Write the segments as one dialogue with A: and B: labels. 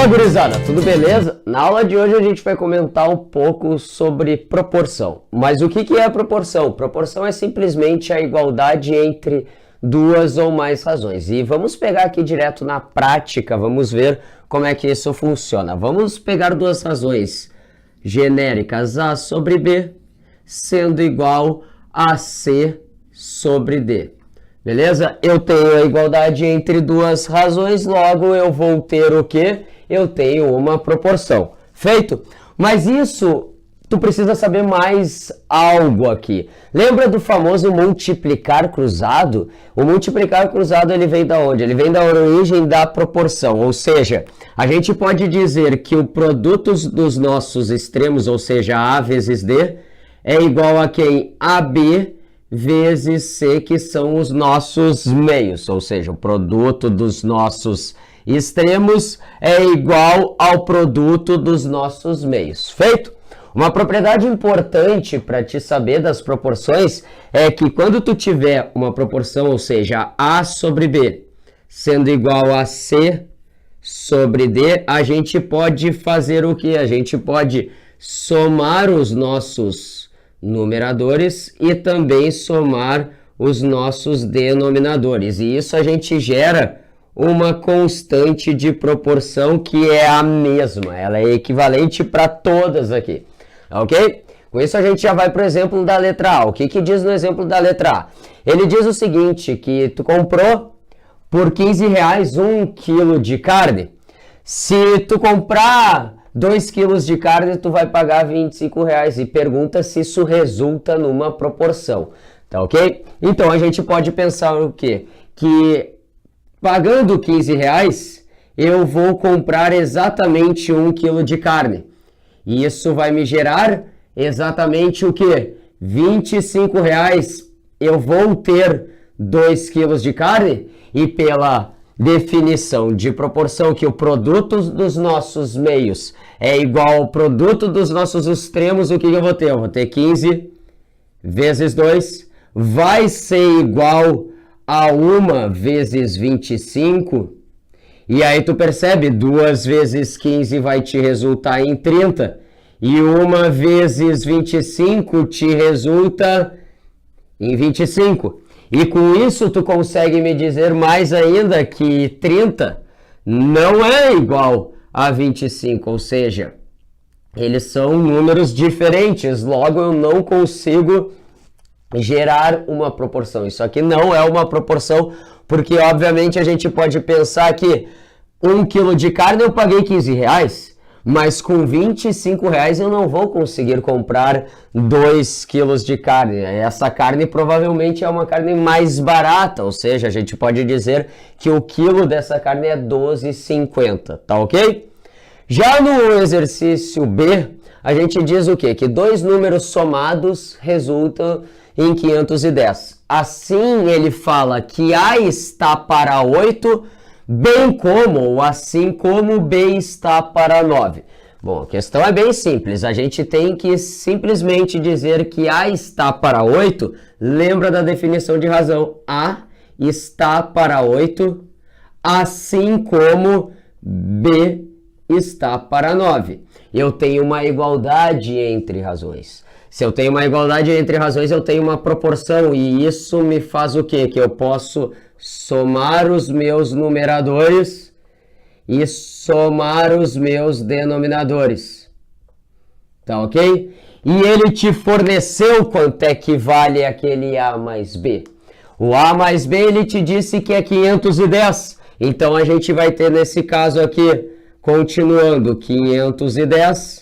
A: Fala, gurizada, tudo beleza? Na aula de hoje a gente vai comentar um pouco sobre proporção. Mas o que é a proporção? Proporção é simplesmente a igualdade entre duas ou mais razões. E vamos pegar aqui direto na prática, vamos ver como é que isso funciona. Vamos pegar duas razões genéricas, A sobre B, sendo igual a C sobre D. Beleza? Eu tenho a igualdade entre duas razões, logo eu vou ter o quê? Eu tenho uma proporção. Feito? Mas isso, tu precisa saber mais algo aqui. Lembra do famoso multiplicar cruzado? O multiplicar cruzado, ele vem da onde? Ele vem da origem da proporção, ou seja, a gente pode dizer que o produto dos nossos extremos, ou seja, A vezes D, é igual a quem? AB vezes C, que são os nossos meios, ou seja, o produto dos nossos extremos é igual ao produto dos nossos meios. Feito? Uma propriedade importante para te saber das proporções é que quando tu tiver uma proporção, ou seja, A sobre B, sendo igual a C sobre D, a gente pode fazer o que? A gente pode somar os nossos numeradores e também somar os nossos denominadores. E isso a gente gera uma constante de proporção que é a mesma. Ela é equivalente para todas aqui. Ok? Com isso a gente já vai para o exemplo da letra A. O que diz no exemplo da letra A? Ele diz o seguinte, que tu comprou por R$15 1 quilo de carne. Se tu comprar 2 quilos de carne, tu vai pagar R$25 e pergunta se isso resulta numa proporção, tá ok? Então, a gente pode pensar o quê? Que pagando R$15, eu vou comprar exatamente 1 quilo de carne. E isso vai me gerar exatamente o quê? R$25 eu vou ter 2 quilos de carne e pela definição de proporção que o produto dos nossos meios é igual ao produto dos nossos extremos, o que eu vou ter? Eu vou ter 15 vezes 2 vai ser igual a 1 vezes 25, e aí tu percebe, 2 vezes 15 vai te resultar em 30, e 1 vezes 25 te resulta em 25. E com isso tu consegue me dizer mais ainda que 30 não é igual a 25, ou seja, eles são números diferentes, logo eu não consigo gerar uma proporção. Isso aqui não é uma proporção, porque obviamente a gente pode pensar que 1 quilo de carne eu paguei R$15, mas com R$25 eu não vou conseguir comprar 2 quilos de carne. Essa carne provavelmente é uma carne mais barata, ou seja, a gente pode dizer que o quilo dessa carne é R$12,50, tá ok? Já no exercício B, a gente diz o quê? Que dois números somados resultam em 510. Assim ele fala que A está para 8, bem como, ou assim como B está para 9. Bom, a questão é bem simples. A gente tem que simplesmente dizer que A está para 8. Lembra da definição de razão. A está para 8, assim como B está para 9. Eu tenho uma igualdade entre razões. Se eu tenho uma igualdade entre razões, eu tenho uma proporção. E isso me faz o quê? Que eu posso somar os meus numeradores e somar os meus denominadores. Tá ok? E ele te forneceu quanto é que vale aquele A mais B. O A mais B, ele te disse que é 510. Então, a gente vai ter nesse caso aqui, continuando, 510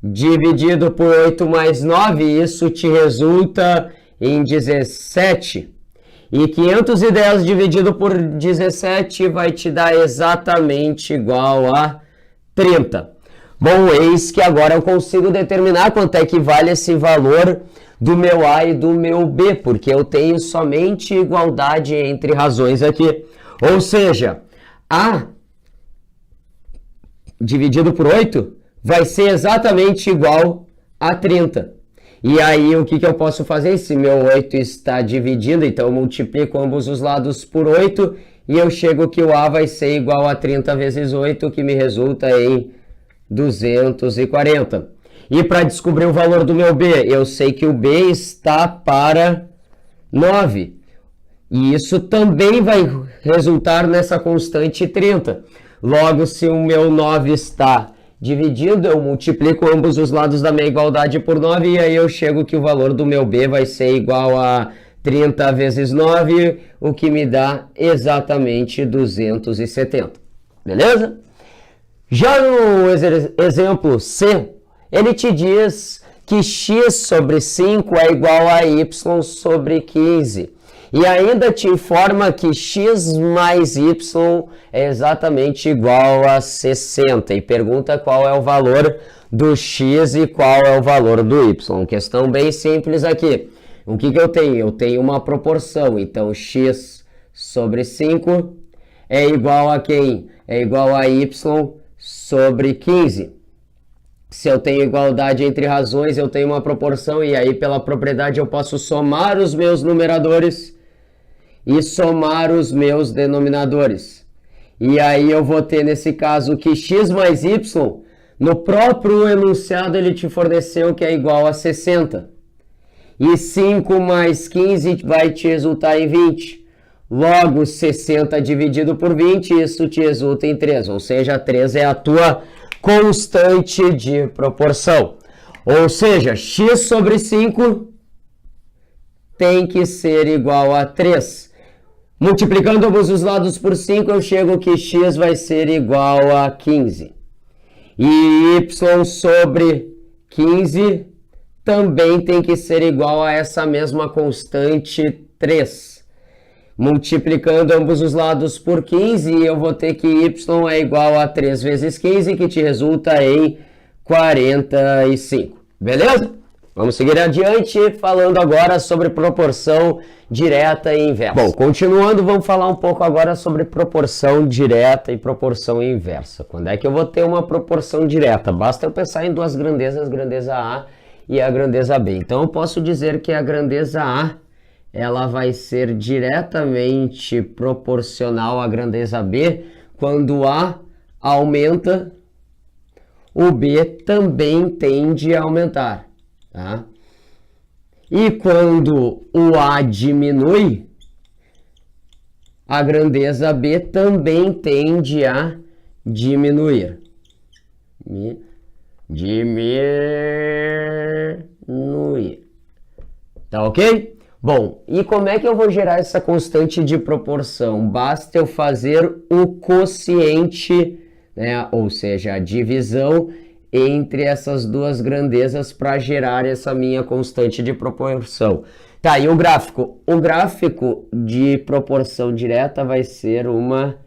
A: dividido por 8 mais 9, isso te resulta em 17. E 510 dividido por 17 vai te dar exatamente igual a 30. Bom, eis que agora eu consigo determinar quanto é que vale esse valor do meu A e do meu B, porque eu tenho somente igualdade entre razões aqui. Ou seja, A dividido por 8 vai ser exatamente igual a 30. E aí, o que eu posso fazer? Se meu 8 está dividido, então eu multiplico ambos os lados por 8 e eu chego que o A vai ser igual a 30 vezes 8, que me resulta em 240. E para descobrir o valor do meu B, eu sei que o B está para 9. E isso também vai resultar nessa constante 30. Logo, se o meu 9 está dividido, eu multiplico ambos os lados da minha igualdade por 9 e aí eu chego que o valor do meu B vai ser igual a 30 vezes 9, o que me dá exatamente 270. Beleza? Já no exemplo C, ele te diz que x sobre 5 é igual a y sobre 15. E ainda te informa que x mais y é exatamente igual a 60. E pergunta qual é o valor do x e qual é o valor do y. Questão bem simples aqui. O que eu tenho? Eu tenho uma proporção. Então, x sobre 5 é igual a quem? É igual a y sobre 15. Se eu tenho igualdade entre razões, eu tenho uma proporção. E aí, pela propriedade, eu posso somar os meus numeradores e somar os meus denominadores. E aí eu vou ter, nesse caso, que x mais y, no próprio enunciado ele te forneceu que é igual a 60. E 5 mais 15 vai te resultar em 20. Logo, 60 dividido por 20, isso te resulta em 3. Ou seja, 3 é a tua constante de proporção. Ou seja, x sobre 5 tem que ser igual a 3. Multiplicando ambos os lados por 5, eu chego que x vai ser igual a 15. E y sobre 15 também tem que ser igual a essa mesma constante 3. Multiplicando ambos os lados por 15, eu vou ter que y é igual a 3 vezes 15, que te resulta em 45. Beleza? Vamos seguir adiante, falando agora sobre proporção direta e inversa. Bom, continuando, vamos falar um pouco agora sobre proporção direta e proporção inversa. Quando é que eu vou ter uma proporção direta? Basta eu pensar em duas grandezas, grandeza A e a grandeza B. Então, eu posso dizer que a grandeza A, ela vai ser diretamente proporcional à grandeza B. Quando A aumenta, o B também tende a aumentar. Tá? E quando o A diminui, a grandeza B também tende a diminuir. Diminuir. Tá ok? Bom, e como é que eu vou gerar essa constante de proporção? Basta eu fazer o quociente, né? Ou seja, a divisão entre essas duas grandezas para gerar essa minha constante de proporção. Tá, e o gráfico? O gráfico de proporção direta vai ser uma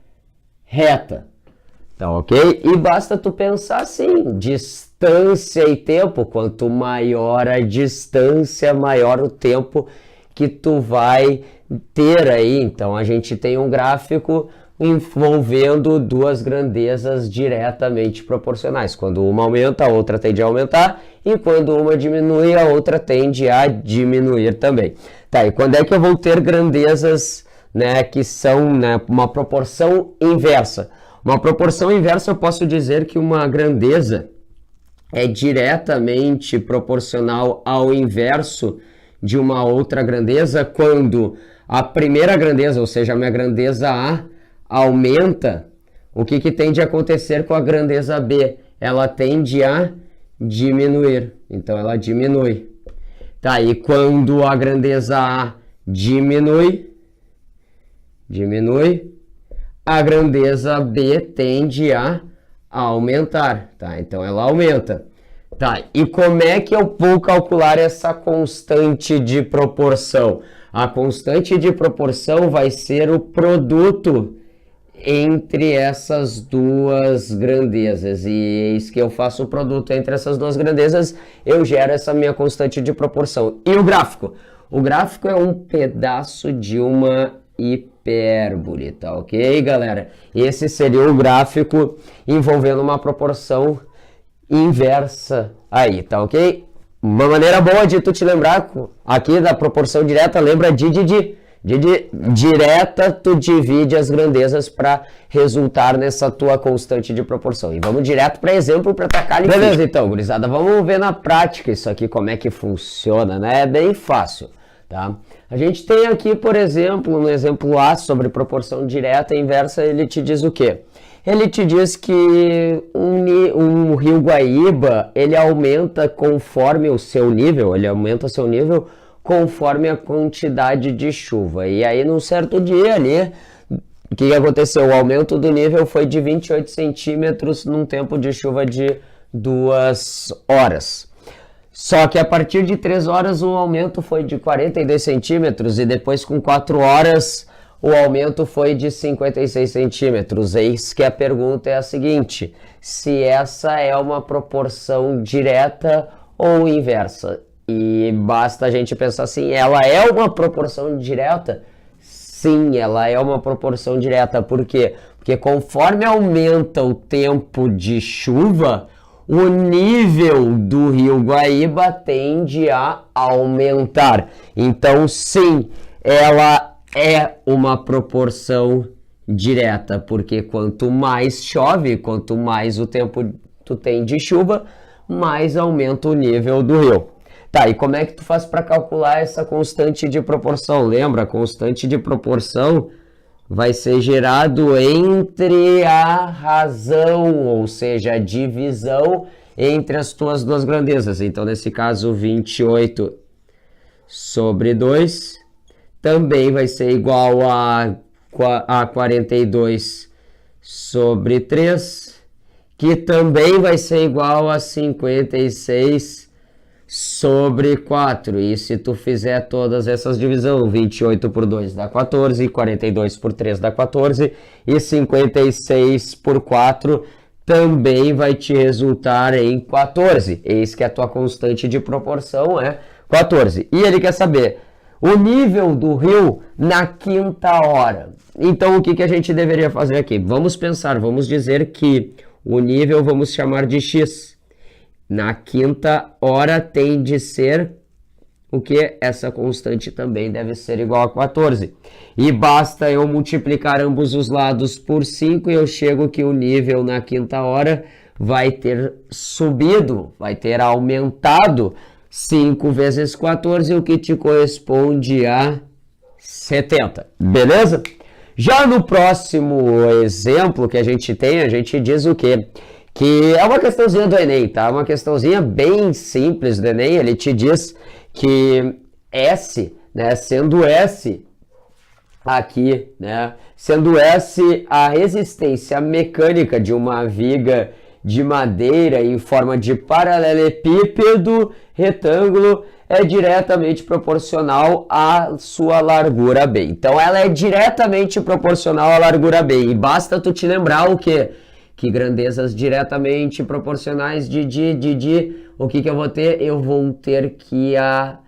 A: reta. Tá, ok? E basta tu pensar assim, distância e tempo. Quanto maior a distância, maior o tempo que tu vai ter aí. Então, a gente tem um gráfico envolvendo duas grandezas diretamente proporcionais. Quando uma aumenta, a outra tende a aumentar, e quando uma diminui, a outra tende a diminuir também. Tá, e quando é que eu vou ter grandezas, né, que são, né, uma proporção inversa? Uma proporção inversa, eu posso dizer que uma grandeza é diretamente proporcional ao inverso de uma outra grandeza quando a primeira grandeza, ou seja, a minha grandeza A, aumenta. O que tende a acontecer com a grandeza B? Ela tende a diminuir. Então, ela diminui. Tá, e quando a grandeza A diminui, a grandeza B tende a aumentar. Tá, então, ela aumenta. Tá, e como é que eu vou calcular essa constante de proporção? A constante de proporção vai ser o produto entre essas duas grandezas, e eis que eu faço o produto entre essas duas grandezas, eu gero essa minha constante de proporção. E o gráfico? O gráfico é um pedaço de uma hipérbole, tá ok, galera? Esse seria o gráfico envolvendo uma proporção inversa aí, tá ok? Uma maneira boa de tu te lembrar aqui da proporção direta, lembra direta, tu divide as grandezas para resultar nessa tua constante de proporção. E vamos direto para exemplo para atacar. Beleza, então, gurizada, vamos ver na prática isso aqui, como é que funciona, né? É bem fácil, tá? A gente tem aqui, por exemplo, no exemplo A sobre proporção direta e inversa, ele te diz o quê? Ele te diz que um rio Guaíba, ele aumenta conforme o seu nível, conforme a quantidade de chuva. E aí, num certo dia ali, o que aconteceu? O aumento do nível foi de 28 centímetros num tempo de chuva de 2 horas. Só que a partir de 3 horas o aumento foi de 42 centímetros e depois com 4 horas o aumento foi de 56 centímetros. Eis que a pergunta é a seguinte: se essa é uma proporção direta ou inversa? E basta a gente pensar assim, ela é uma proporção direta? Sim, ela é uma proporção direta. Por quê? Porque conforme aumenta o tempo de chuva, o nível do rio Guaíba tende a aumentar. Então, sim, ela é uma proporção direta, porque quanto mais chove, quanto mais o tempo tu tem de chuva, mais aumenta o nível do rio. Tá, e como é que tu faz para calcular essa constante de proporção? Lembra, a constante de proporção vai ser gerado entre a razão, ou seja, a divisão entre as tuas duas grandezas. Então, nesse caso, 28 sobre 2 também vai ser igual a 42 sobre 3, que também vai ser igual a 56 sobre 4. E se tu fizer todas essas divisões, 28 por 2 dá 14, 42 por 3 dá 14 e 56 por 4 também vai te resultar em 14. Eis que a tua constante de proporção é 14. E ele quer saber o nível do rio na quinta hora. Então o que a gente deveria fazer aqui? Vamos pensar, vamos dizer que o nível vamos chamar de x. Na quinta hora tem de ser o que? Essa constante também deve ser igual a 14. E basta eu multiplicar ambos os lados por 5 e eu chego que o nível na quinta hora vai ter subido, vai ter aumentado 5 vezes 14, o que te corresponde a 70. Beleza? Já no próximo exemplo que a gente tem, a gente diz o quê? Que é uma questãozinha do Enem, tá? Uma questãozinha bem simples do Enem. Ele te diz que S, né, sendo S aqui, né, sendo S a resistência mecânica de uma viga de madeira em forma de paralelepípedo retângulo é diretamente proporcional à sua largura B. Então ela é diretamente proporcional à largura B. E basta tu te lembrar o quê? Que grandezas diretamente proporcionais o que eu vou ter? Eu vou ter que a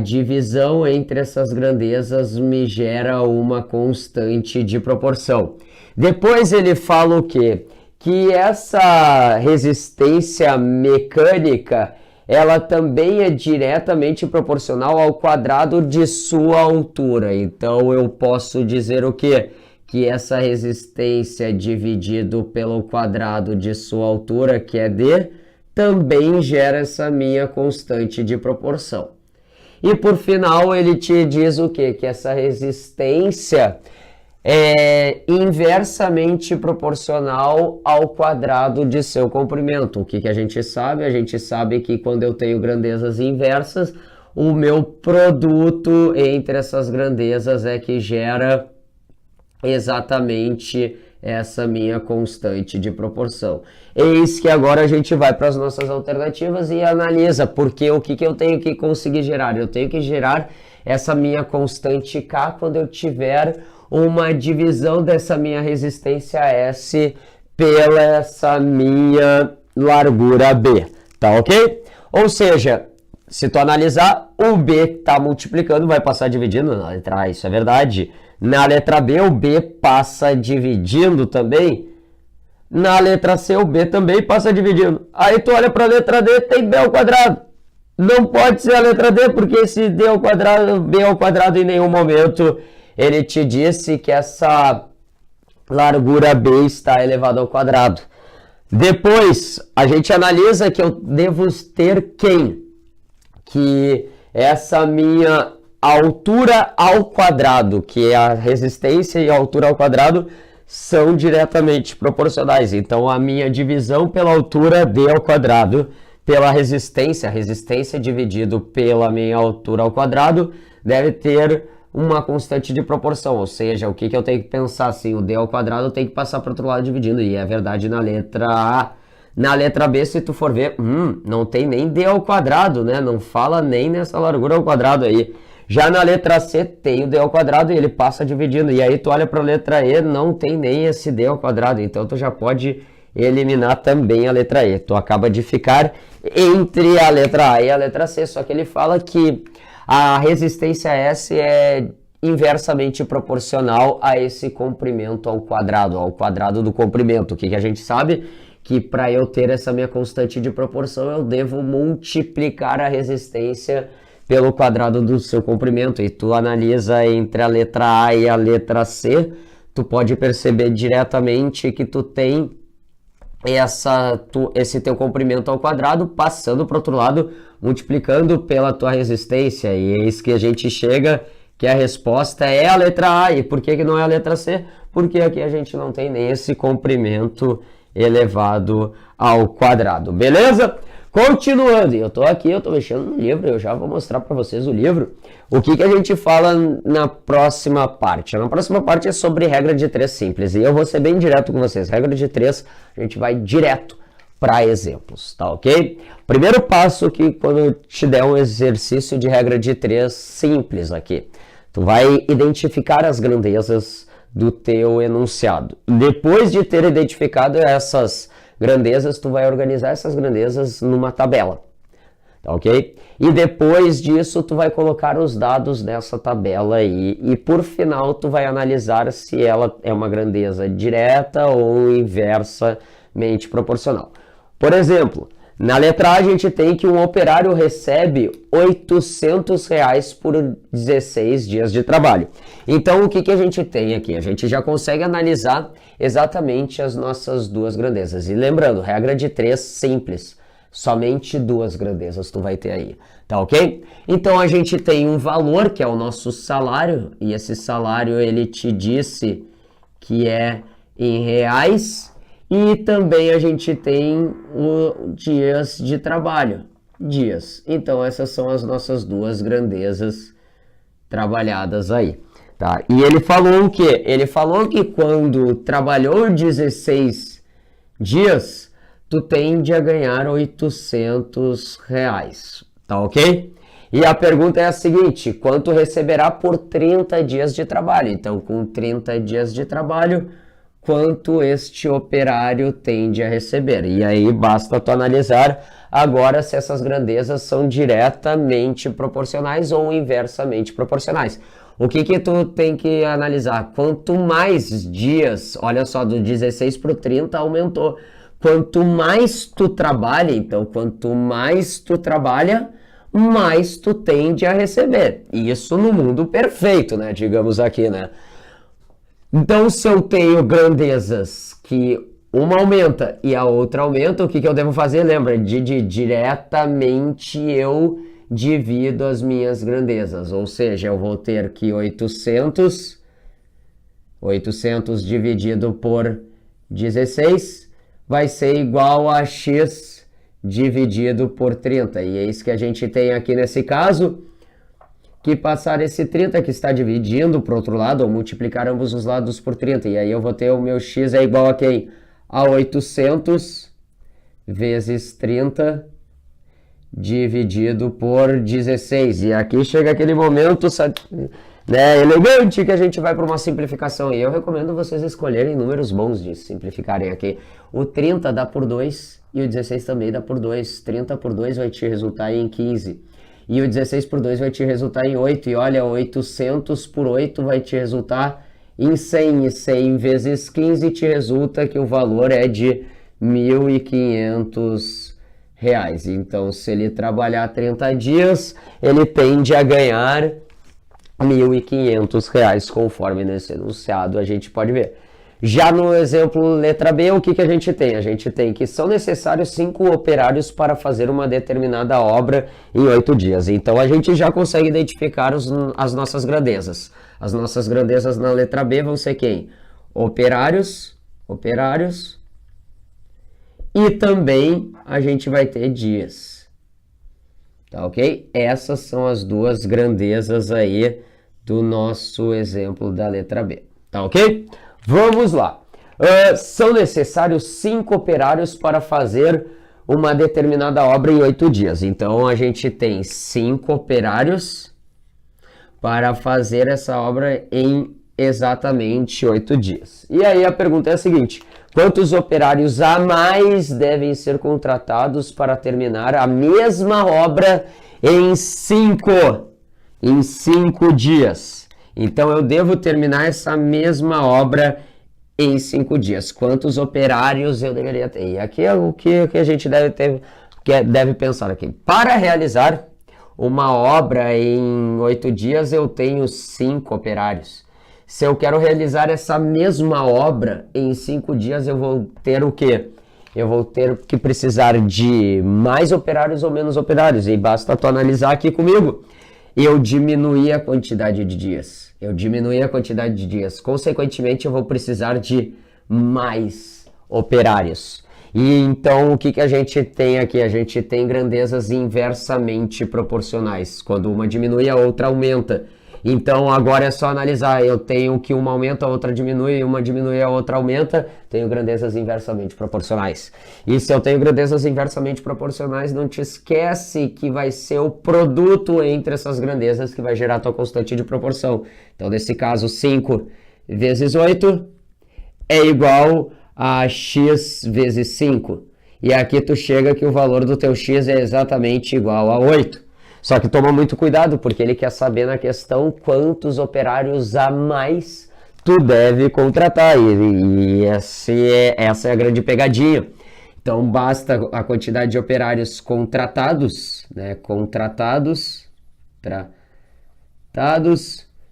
A: divisão entre essas grandezas me gera uma constante de proporção. Depois ele fala o quê? Que essa resistência mecânica, ela também é diretamente proporcional ao quadrado de sua altura. Então eu posso dizer o quê? Que essa resistência dividido pelo quadrado de sua altura, que é D, também gera essa minha constante de proporção. E por final ele te diz o quê? Que essa resistência é inversamente proporcional ao quadrado de seu comprimento. O que a gente sabe? A gente sabe que quando eu tenho grandezas inversas, o meu produto entre essas grandezas é que gera exatamente essa minha constante de proporção. Eis que agora a gente vai para as nossas alternativas e analisa, porque o que eu tenho que conseguir gerar? Eu tenho que gerar essa minha constante K quando eu tiver uma divisão dessa minha resistência S pela essa minha largura B, tá ok? Ou seja, se tu analisar, o B está multiplicando, vai passar dividindo na letra A, isso é verdade. Na letra B, o B passa dividindo também. Na letra C, o B também passa dividindo. Aí tu olha para a letra D, tem B ao quadrado. Não pode ser a letra D, porque esse D ao quadrado, B ao quadrado, em nenhum momento ele te disse que essa largura B está elevada ao quadrado. Depois, a gente analisa que eu devo ter quem? Que essa minha altura ao quadrado, que é a resistência e a altura ao quadrado, são diretamente proporcionais. Então, a minha divisão pela altura D ao quadrado, pela resistência, a resistência dividido pela minha altura ao quadrado, deve ter uma constante de proporção, ou seja, o que eu tenho que pensar assim, o D ao quadrado tem que passar para o outro lado dividindo, e é verdade na letra A. Na letra B, se tu for ver, não tem nem D ao quadrado, né? Não fala nem nessa largura ao quadrado aí. Já na letra C tem o D ao quadrado e ele passa dividindo, e aí tu olha para a letra E, não tem nem esse D ao quadrado, então tu já pode eliminar também a letra E. Tu acaba de ficar entre a letra A e a letra C, só que ele fala que a resistência S é inversamente proporcional a esse comprimento ao quadrado do comprimento. O que a gente sabe? Que para eu ter essa minha constante de proporção, eu devo multiplicar a resistência pelo quadrado do seu comprimento. E tu analisa entre a letra A e a letra C, tu pode perceber diretamente que tu tem esse teu comprimento ao quadrado passando para o outro lado, multiplicando pela tua resistência, e é isso que a gente chega, que a resposta é a letra A. E por que não é a letra C? Porque aqui a gente não tem nem esse comprimento elevado ao quadrado, beleza? Continuando, eu tô aqui, eu tô mexendo no livro, eu já vou mostrar para vocês o livro. O que a gente fala na próxima parte? Na próxima parte é sobre regra de 3 simples, e eu vou ser bem direto com vocês. Regra de 3, a gente vai direto para exemplos, tá ok? Primeiro passo que quando eu te der um exercício de regra de 3 simples aqui, tu vai identificar as grandezas do teu enunciado. Depois de ter identificado essas grandezas, tu vai organizar essas grandezas numa tabela, tá ok? E depois disso, tu vai colocar os dados nessa tabela aí, e por final, tu vai analisar se ela é uma grandeza direta ou inversamente proporcional. Por exemplo, na letra A a gente tem que um operário recebe R$800 por 16 dias de trabalho. Então, o que a gente tem aqui? A gente já consegue analisar exatamente as nossas duas grandezas. E lembrando, regra de 3 simples. Somente 2 grandezas tu vai ter aí, tá ok? Então, a gente tem um valor, que é o nosso salário, e esse salário ele te disse que é em reais. E também a gente tem dias de trabalho, dias. Então essas são as nossas duas grandezas trabalhadas aí, tá? E ele falou o quê? Ele falou que quando trabalhou 16 dias, tu tende a ganhar R$800, tá ok? E a pergunta é a seguinte, quanto receberá por 30 dias de trabalho? Então com 30 dias de trabalho, quanto este operário tende a receber. E aí basta tu analisar agora se essas grandezas são diretamente proporcionais ou inversamente proporcionais. O que tu tem que analisar? Quanto mais dias, olha só, do 16 para o 30 aumentou. Quanto mais tu trabalha, então, quanto mais tu trabalha, mais tu tende a receber. Isso no mundo perfeito, né? Digamos aqui, né? Então, se eu tenho grandezas que uma aumenta e a outra aumenta, o que eu devo fazer? Lembra, diretamente eu divido as minhas grandezas, ou seja, eu vou ter que 800 dividido por 16 vai ser igual a x dividido por 30, e é isso que a gente tem aqui nesse caso, que passar esse 30 que está dividindo para o outro lado, ou multiplicar ambos os lados por 30. E aí eu vou ter o meu x é igual a quem? A 800 vezes 30 dividido por 16. E aqui chega aquele momento, né, elegante, que a gente vai para uma simplificação. E eu recomendo vocês escolherem números bons de simplificarem aqui. O 30 dá por 2 e o 16 também dá por 2. 30 por 2 vai te resultar em 15. E o 16 por 2 vai te resultar em 8. E olha, 800 por 8 vai te resultar em 100. E 100 vezes 15 te resulta que o valor é de 1.500 reais. Então, se ele trabalhar 30 dias, ele tende a ganhar R$ 1.500, conforme nesse enunciado a gente pode ver. Já no exemplo letra B, o que a gente tem? A gente tem que são necessários 5 operários para fazer uma determinada obra em 8 dias. Então, a gente já consegue identificar as nossas grandezas. As nossas grandezas na letra B vão ser quem? Operários, e também a gente vai ter dias. Tá ok? Essas são as duas grandezas aí do nosso exemplo da letra B. Tá ok? Vamos lá. São necessários 5 operários para fazer uma determinada obra em 8 dias. Então, a gente tem 5 operários para fazer essa obra em exatamente 8 dias. E aí a pergunta é a seguinte: quantos operários a mais devem ser contratados para terminar a mesma obra em 5 dias? Então, eu devo terminar essa mesma obra em 5 dias. Quantos operários eu deveria ter? E aqui é o que a gente deve pensar aqui. Para realizar uma obra em 8 dias, eu tenho 5 operários. Se eu quero realizar essa mesma obra em 5 dias, eu vou ter o quê? Eu vou ter que precisar de mais operários ou menos operários. E basta tu analisar aqui comigo. Eu diminuí a quantidade de dias. Consequentemente, eu vou precisar de mais operários. E então, o que a gente tem aqui? A gente tem grandezas inversamente proporcionais. Quando uma diminui, a outra aumenta. Então, agora é só analisar. Eu tenho que uma aumenta, a outra diminui, uma diminui, a outra aumenta. Tenho grandezas inversamente proporcionais. E se eu tenho grandezas inversamente proporcionais, não te esquece que vai ser o produto entre essas grandezas que vai gerar a tua constante de proporção. Então, nesse caso, 5 vezes 8 é igual a x vezes 5. E aqui tu chega que o valor do teu x é exatamente igual a 8. Só que toma muito cuidado, porque ele quer saber na questão quantos operários a mais tu deve contratar. E essa é a grande pegadinha. Então, basta a quantidade de operários contratados, né? Contratados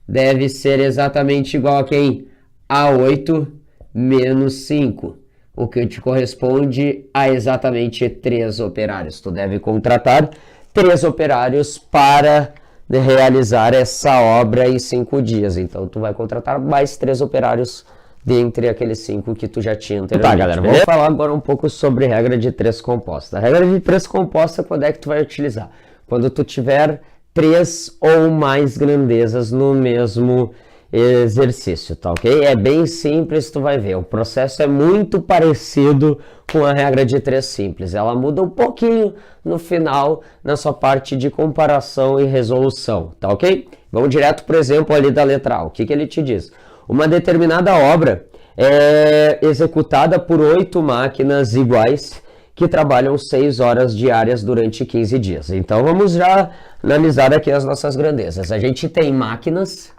A: deve ser exatamente igual a quem? A 8 menos 5. O que te corresponde a exatamente 3 operários. Tu deve contratar 3 operários para realizar essa obra em 5 dias. Então, tu vai contratar mais 3 operários dentre aqueles 5 que tu já tinha anteriormente. Tá, galera, vamos falar agora um pouco sobre regra de 3 composta. A regra de 3 composta, quando é que tu vai utilizar? Quando tu tiver 3 ou mais grandezas no mesmo exercício, tá ok? É bem simples, tu vai ver. O processo é muito parecido com a regra de 3 simples. Ela muda um pouquinho no final, na sua parte de comparação e resolução, tá ok? Vamos direto, por exemplo, ali da letra A. O que ele te diz? Uma determinada obra é executada por 8 máquinas iguais que trabalham 6 horas diárias durante 15 dias. Então, vamos já analisar aqui as nossas grandezas. A gente tem máquinas.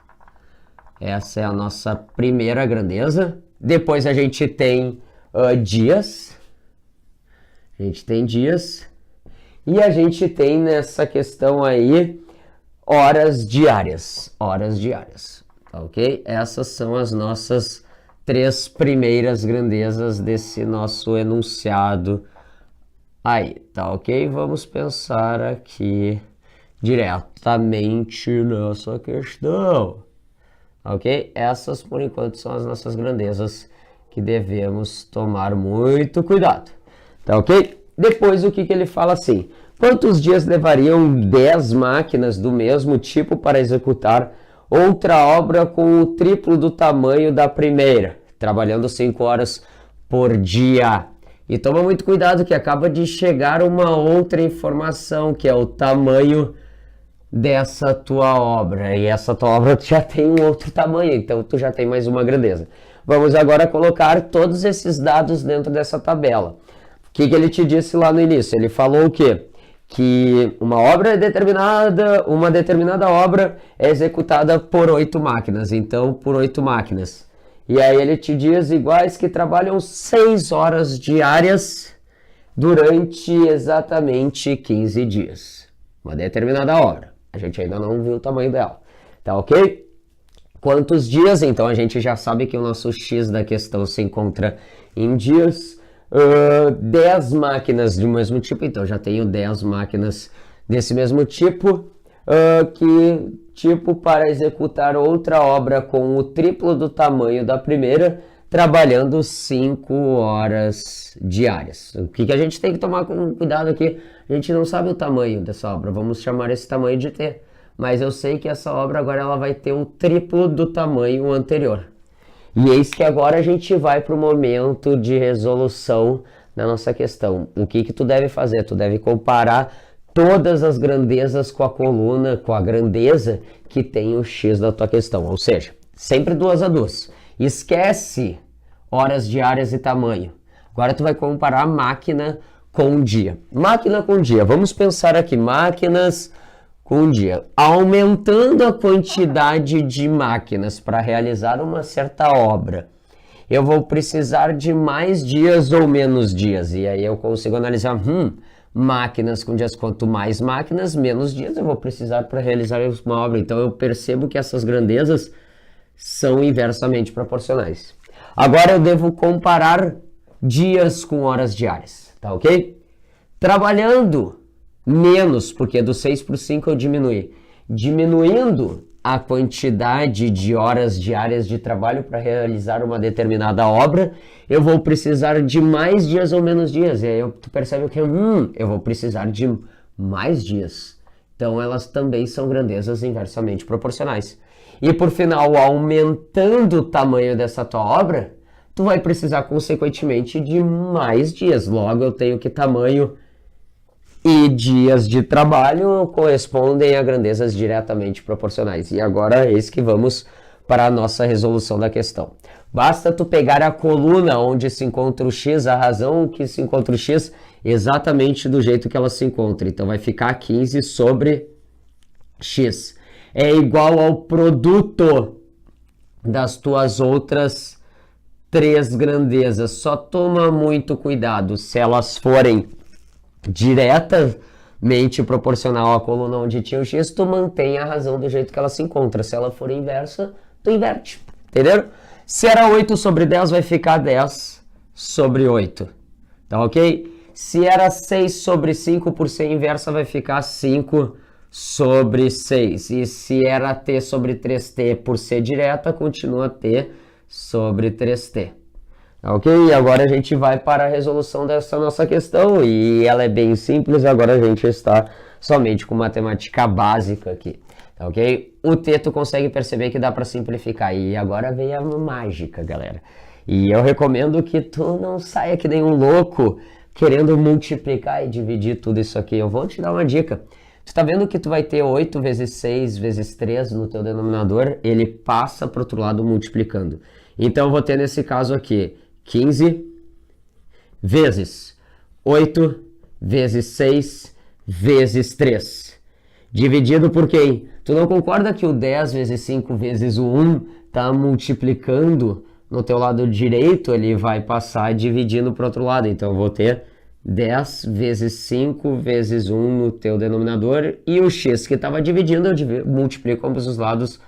A: Essa é a nossa primeira grandeza. Depois a gente tem dias. E a gente tem nessa questão aí horas diárias. Tá ok? Essas são as nossas 3 primeiras grandezas desse nosso enunciado aí. Tá ok? Vamos pensar aqui diretamente nessa questão. Ok? Essas, por enquanto, são as nossas grandezas que devemos tomar muito cuidado. Tá ok? Depois, o que ele fala assim? Quantos dias levariam 10 máquinas do mesmo tipo para executar outra obra com o triplo do tamanho da primeira, trabalhando 5 horas por dia? E toma muito cuidado que acaba de chegar uma outra informação, que é o tamanho dessa tua obra, e essa tua obra já tem um outro tamanho, então tu já tem mais uma grandeza. Vamos agora colocar todos esses dados dentro dessa tabela. O que ele te disse lá no início? Ele falou o quê? Que uma determinada obra é executada por 8 máquinas, então por 8 máquinas. E aí ele te diz iguais que trabalham 6 horas diárias durante exatamente 15 dias. Uma determinada obra. A gente ainda não viu o tamanho dela. Tá ok? Quantos dias? Então a gente já sabe que o nosso X da questão se encontra em dias. 10 máquinas do mesmo tipo, então já tenho 10 máquinas desse mesmo tipo, para executar outra obra com o triplo do tamanho da primeira, trabalhando 5 horas diárias. O que a gente tem que tomar cuidado aqui? A gente não sabe o tamanho dessa obra, vamos chamar esse tamanho de T, mas eu sei que essa obra agora ela vai ter o triplo do tamanho anterior. E eis que agora a gente vai para o momento de resolução da nossa questão. O que tu deve fazer? Tu deve comparar todas as grandezas com a coluna, com a grandeza que tem o X da tua questão. Ou seja, sempre 2 a 2. Esquece horas diárias e tamanho. Agora tu vai comparar máquina com dia. Máquina com dia. Vamos pensar aqui, máquinas com dia. Aumentando a quantidade de máquinas para realizar uma certa obra, eu vou precisar de mais dias ou menos dias. E aí eu consigo analisar, máquinas com dias, quanto mais máquinas, menos dias eu vou precisar para realizar uma obra. Então eu percebo que essas grandezas são inversamente proporcionais. Agora eu devo comparar dias com horas diárias, tá ok? Trabalhando menos, porque do 6 para o 5 eu diminui. Diminuindo a quantidade de horas diárias de trabalho para realizar uma determinada obra, eu vou precisar de mais dias ou menos dias. E aí tu percebe que eu vou precisar de mais dias. Então elas também são grandezas inversamente proporcionais. E por final, aumentando o tamanho dessa tua obra, tu vai precisar consequentemente de mais dias. Logo eu tenho que tamanho e dias de trabalho correspondem a grandezas diretamente proporcionais. E agora eis que vamos para a nossa resolução da questão. Basta tu pegar a coluna onde se encontra o X, a razão que se encontra o X, exatamente do jeito que ela se encontra. Então vai ficar 15 sobre X. É igual ao produto das tuas outras 3 grandezas. Só toma muito cuidado se elas forem diretamente proporcional à coluna onde tinha o X, tu mantém a razão do jeito que ela se encontra. Se ela for inversa, tu inverte. Entenderam? Se era 8 sobre 10, vai ficar 10 sobre 8. Tá ok? Se era 6 sobre 5, por ser inversa, vai ficar 5 sobre 6. E se era T sobre 3T, por ser direta, continua T sobre 3T. Ok? E agora a gente vai para a resolução dessa nossa questão e ela é bem simples, agora a gente está somente com matemática básica aqui, tá ok? O T tu consegue perceber que dá para simplificar e agora vem a mágica, galera. E eu recomendo que tu não saia que nem um louco querendo multiplicar e dividir tudo isso aqui. Eu vou te dar uma dica. Tu tá vendo que tu vai ter 8 vezes 6 vezes 3 no teu denominador, ele passa para o outro lado multiplicando. Então eu vou ter nesse caso aqui 15 vezes 8 vezes 6 vezes 3. Dividido por quem? Tu não concorda que o 10 vezes 5 vezes o 1 está multiplicando no teu lado direito? Ele vai passar dividindo para o outro lado. Então eu vou ter 10 vezes 5 vezes 1 no teu denominador. E o x que estava dividindo, eu multiplico ambos os lados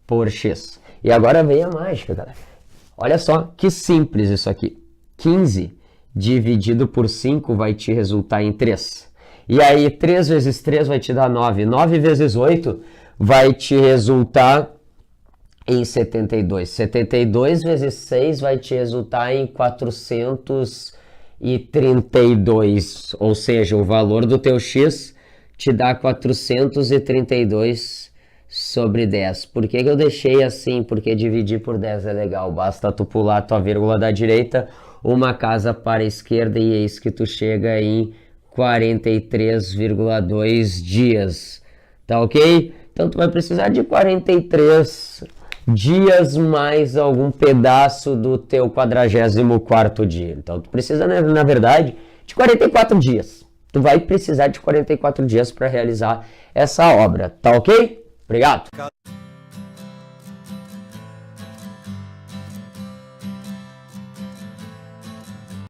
A: por x. E agora vem a mágica, galera. Olha só que simples isso aqui. 15 dividido por 5 vai te resultar em 3. E aí 3 vezes 3 vai te dar 9. 9 vezes 8 vai te resultar em 72. 72 vezes 6 vai te resultar em 432. Ou seja, o valor do teu x te dá 432 sobre 10. Por que eu deixei assim? Porque dividir por 10 é legal. Basta tu pular a tua vírgula da direita, uma casa para a esquerda e eis que tu chega em 43,2 dias. Tá ok? Então tu vai precisar de 43 dias mais algum pedaço do teu 44º dia. Então tu precisa, na verdade, de 44 dias. Tu vai precisar de 44 dias para realizar essa obra. Tá ok? Obrigado.